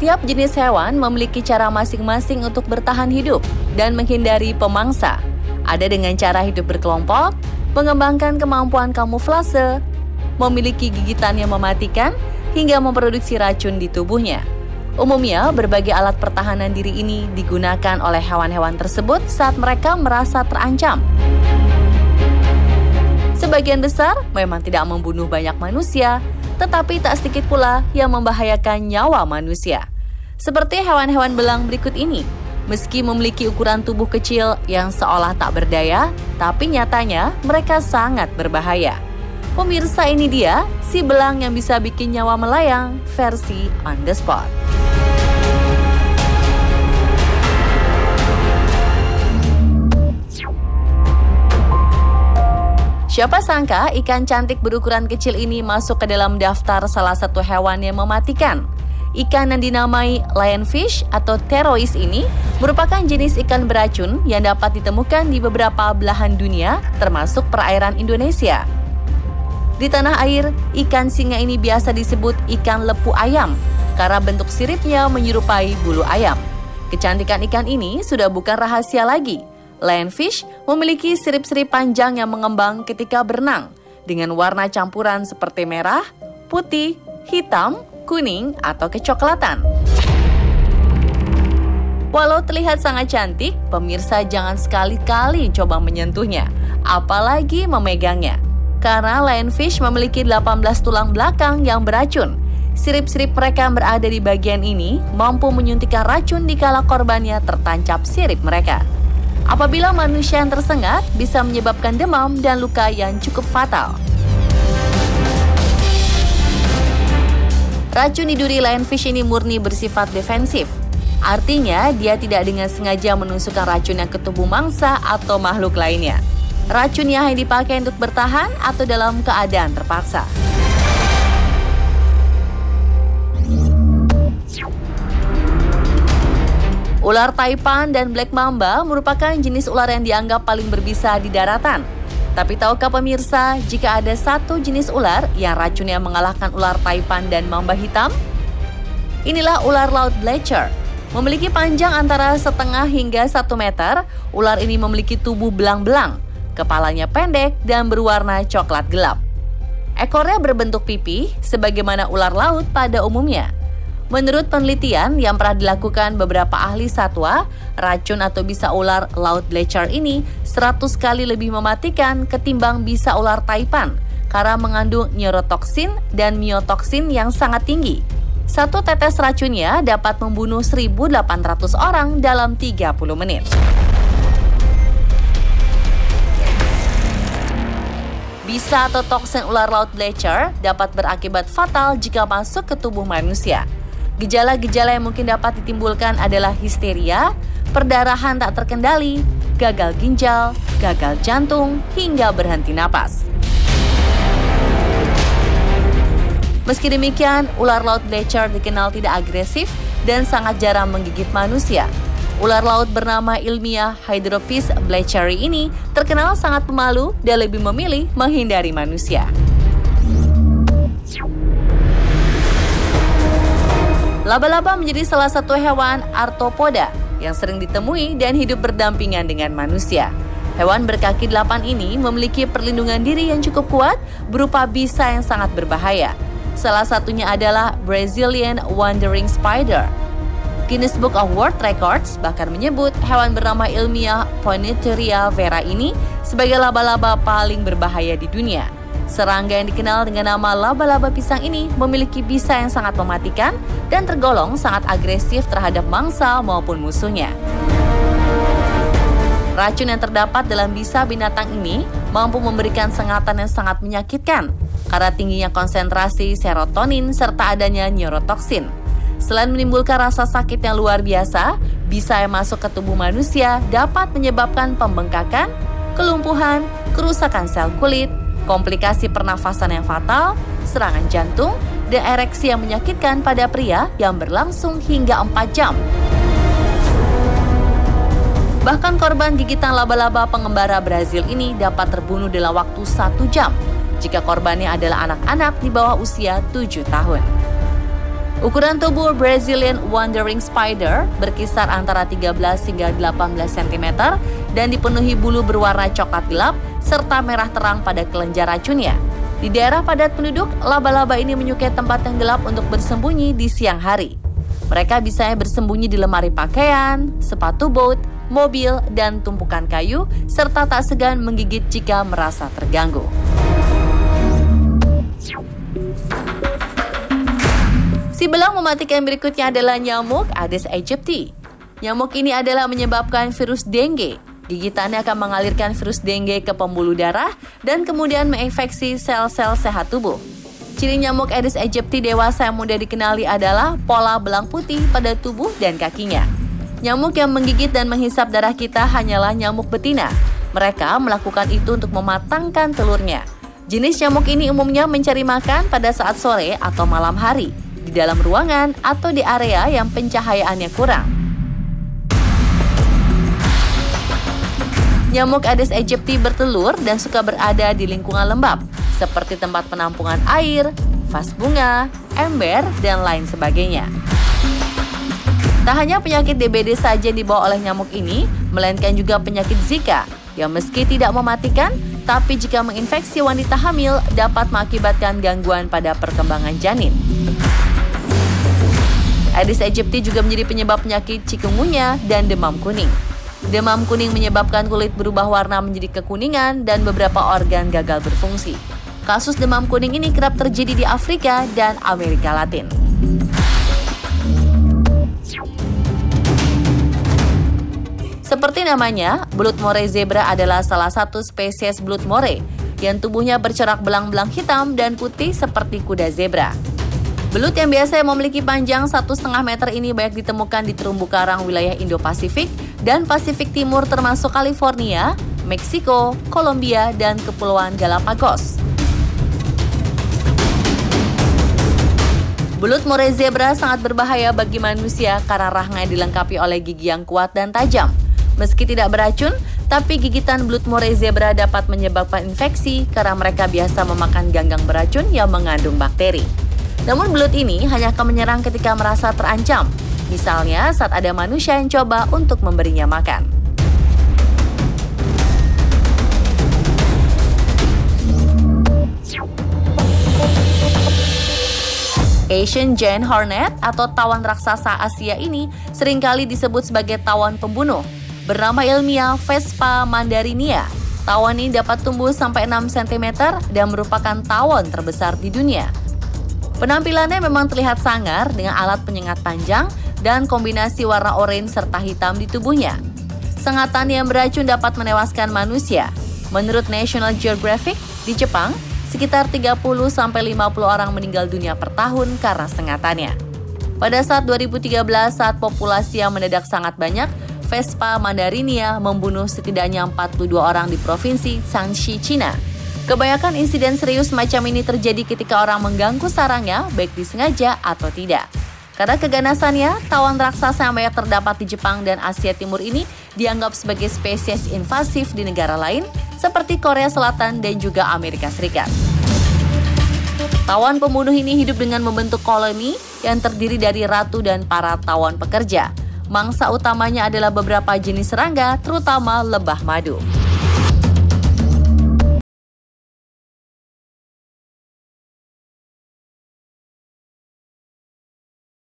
Setiap jenis hewan memiliki cara masing-masing untuk bertahan hidup dan menghindari pemangsa. Ada dengan cara hidup berkelompok, mengembangkan kemampuan kamuflase, memiliki gigitan yang mematikan, hingga memproduksi racun di tubuhnya. Umumnya, berbagai alat pertahanan diri ini digunakan oleh hewan-hewan tersebut saat mereka merasa terancam. Sebagian besar memang tidak membunuh banyak manusia, tetapi tak sedikit pula yang membahayakan nyawa manusia. Seperti hewan-hewan belang berikut ini. Meski memiliki ukuran tubuh kecil yang seolah tak berdaya, tapi nyatanya mereka sangat berbahaya. Pemirsa, ini dia si belang yang bisa bikin nyawa melayang versi on the spot. Siapa sangka ikan cantik berukuran kecil ini masuk ke dalam daftar salah satu hewan yang mematikan. Ikan yang dinamai lionfish atau pterois ini merupakan jenis ikan beracun yang dapat ditemukan di beberapa belahan dunia, termasuk perairan Indonesia. Di tanah air, ikan singa ini biasa disebut ikan lepu ayam karena bentuk siripnya menyerupai bulu ayam. Kecantikan ikan ini sudah bukan rahasia lagi. Lionfish memiliki sirip-sirip panjang yang mengembang ketika berenang dengan warna campuran seperti merah, putih, hitam, kuning, atau kecoklatan. Walau terlihat sangat cantik, pemirsa jangan sekali-kali coba menyentuhnya, apalagi memegangnya. Karena lionfish memiliki 18 tulang belakang yang beracun. Sirip-sirip mereka yang berada di bagian ini mampu menyuntikkan racun dikala korbannya tertancap sirip mereka. Apabila manusia yang tersengat, bisa menyebabkan demam dan luka yang cukup fatal. Racun di duri lionfish ini murni bersifat defensif. Artinya, dia tidak dengan sengaja menusukkan racunnya ke tubuh mangsa atau makhluk lainnya. Racunnya hanya dipakai untuk bertahan atau dalam keadaan terpaksa. Ular taipan dan black mamba merupakan jenis ular yang dianggap paling berbisa di daratan. Tapi tahukah pemirsa, jika ada satu jenis ular yang racunnya mengalahkan ular taipan dan mamba hitam? Inilah ular laut bleacher. Memiliki panjang antara setengah hingga 1 meter, ular ini memiliki tubuh belang-belang, kepalanya pendek dan berwarna coklat gelap. Ekornya berbentuk pipih, sebagaimana ular laut pada umumnya. Menurut penelitian yang pernah dilakukan beberapa ahli satwa, racun atau bisa ular laut bleacher ini 100 kali lebih mematikan ketimbang bisa ular taipan karena mengandung neurotoksin dan myotoksin yang sangat tinggi. Satu tetes racunnya dapat membunuh 1.800 orang dalam 30 menit. Bisa atau toksin ular laut bleacher dapat berakibat fatal jika masuk ke tubuh manusia. Gejala-gejala yang mungkin dapat ditimbulkan adalah histeria, perdarahan tak terkendali, gagal ginjal, gagal jantung, hingga berhenti napas. Meski demikian, ular laut bleacher dikenal tidak agresif dan sangat jarang menggigit manusia. Ular laut bernama ilmiah Hydropis bleacheri ini terkenal sangat pemalu dan lebih memilih menghindari manusia. Laba-laba menjadi salah satu hewan arthropoda yang sering ditemui dan hidup berdampingan dengan manusia. Hewan berkaki 8 ini memiliki perlindungan diri yang cukup kuat berupa bisa yang sangat berbahaya. Salah satunya adalah Brazilian Wandering Spider. Guinness Book of World Records bahkan menyebut hewan bernama ilmiah Poinetteria vera ini sebagai laba-laba paling berbahaya di dunia. Serangga yang dikenal dengan nama laba-laba pisang ini memiliki bisa yang sangat mematikan dan tergolong sangat agresif terhadap mangsa maupun musuhnya. Racun yang terdapat dalam bisa binatang ini mampu memberikan sengatan yang sangat menyakitkan karena tingginya konsentrasi serotonin serta adanya neurotoksin. Selain menimbulkan rasa sakit yang luar biasa, bisa yang masuk ke tubuh manusia dapat menyebabkan pembengkakan, kelumpuhan, kerusakan sel kulit, komplikasi pernafasan yang fatal, serangan jantung, dan ereksi yang menyakitkan pada pria yang berlangsung hingga 4 jam. Bahkan korban gigitan laba-laba pengembara Brazil ini dapat terbunuh dalam waktu 1 jam jika korbannya adalah anak-anak di bawah usia 7 tahun. Ukuran tubuh Brazilian Wandering Spider berkisar antara 13 hingga 18 cm dan dipenuhi bulu berwarna coklat gelap serta merah terang pada kelenjar racunnya. Di daerah padat penduduk, laba-laba ini menyukai tempat yang gelap untuk bersembunyi di siang hari. Mereka biasanya bersembunyi di lemari pakaian, sepatu bot, mobil, dan tumpukan kayu, serta tak segan menggigit jika merasa terganggu. Si belang mematikan berikutnya adalah nyamuk Aedes aegypti. Nyamuk ini adalah menyebabkan virus dengue. Gigitannya akan mengalirkan virus dengue ke pembuluh darah dan kemudian menginfeksi sel-sel sehat tubuh. Ciri nyamuk Aedes aegypti dewasa yang mudah dikenali adalah pola belang putih pada tubuh dan kakinya. Nyamuk yang menggigit dan menghisap darah kita hanyalah nyamuk betina. Mereka melakukan itu untuk mematangkan telurnya. Jenis nyamuk ini umumnya mencari makan pada saat sore atau malam hari, di dalam ruangan atau di area yang pencahayaannya kurang. Nyamuk Aedes aegypti bertelur dan suka berada di lingkungan lembab, seperti tempat penampungan air, vas bunga, ember, dan lain sebagainya. Tak hanya penyakit DBD saja dibawa oleh nyamuk ini, melainkan juga penyakit Zika, yang meski tidak mematikan, tapi jika menginfeksi wanita hamil dapat mengakibatkan gangguan pada perkembangan janin. Aedes aegypti juga menjadi penyebab penyakit chikungunya dan demam kuning. Demam kuning menyebabkan kulit berubah warna menjadi kekuningan dan beberapa organ gagal berfungsi. Kasus demam kuning ini kerap terjadi di Afrika dan Amerika Latin. Seperti namanya, belut moray zebra adalah salah satu spesies belut moray yang tubuhnya bercorak belang-belang hitam dan putih seperti kuda zebra. Belut yang biasa memiliki panjang 1,5 meter ini banyak ditemukan di terumbu karang wilayah Indo-Pasifik dan Pasifik Timur termasuk California, Meksiko, Kolombia, dan Kepulauan Galapagos. Belut moray zebra sangat berbahaya bagi manusia karena rahangnya dilengkapi oleh gigi yang kuat dan tajam. Meski tidak beracun, tapi gigitan belut moray zebra dapat menyebabkan infeksi karena mereka biasa memakan ganggang beracun yang mengandung bakteri. Namun belut ini hanya akan menyerang ketika merasa terancam, misalnya saat ada manusia yang coba untuk memberinya makan. Asian Giant Hornet atau tawon raksasa Asia ini seringkali disebut sebagai tawon pembunuh. Bernama ilmiah Vespa mandarinia, tawon ini dapat tumbuh sampai 6 cm dan merupakan tawon terbesar di dunia. Penampilannya memang terlihat sangar dengan alat penyengat panjang dan kombinasi warna oranye serta hitam di tubuhnya. Sengatan yang beracun dapat menewaskan manusia. Menurut National Geographic, di Jepang, sekitar 30-50 orang meninggal dunia per tahun karena sengatannya. Pada saat 2013, saat populasi yang mendadak sangat banyak, Vespa mandarinia membunuh setidaknya 42 orang di provinsi Shanxi, Cina. Kebanyakan insiden serius macam ini terjadi ketika orang mengganggu sarangnya, baik disengaja atau tidak. Karena keganasannya, tawon raksasa yang banyak terdapat di Jepang dan Asia Timur ini dianggap sebagai spesies invasif di negara lain, seperti Korea Selatan dan juga Amerika Serikat. Tawon pembunuh ini hidup dengan membentuk koloni yang terdiri dari ratu dan para tawon pekerja. Mangsa utamanya adalah beberapa jenis serangga, terutama lebah madu.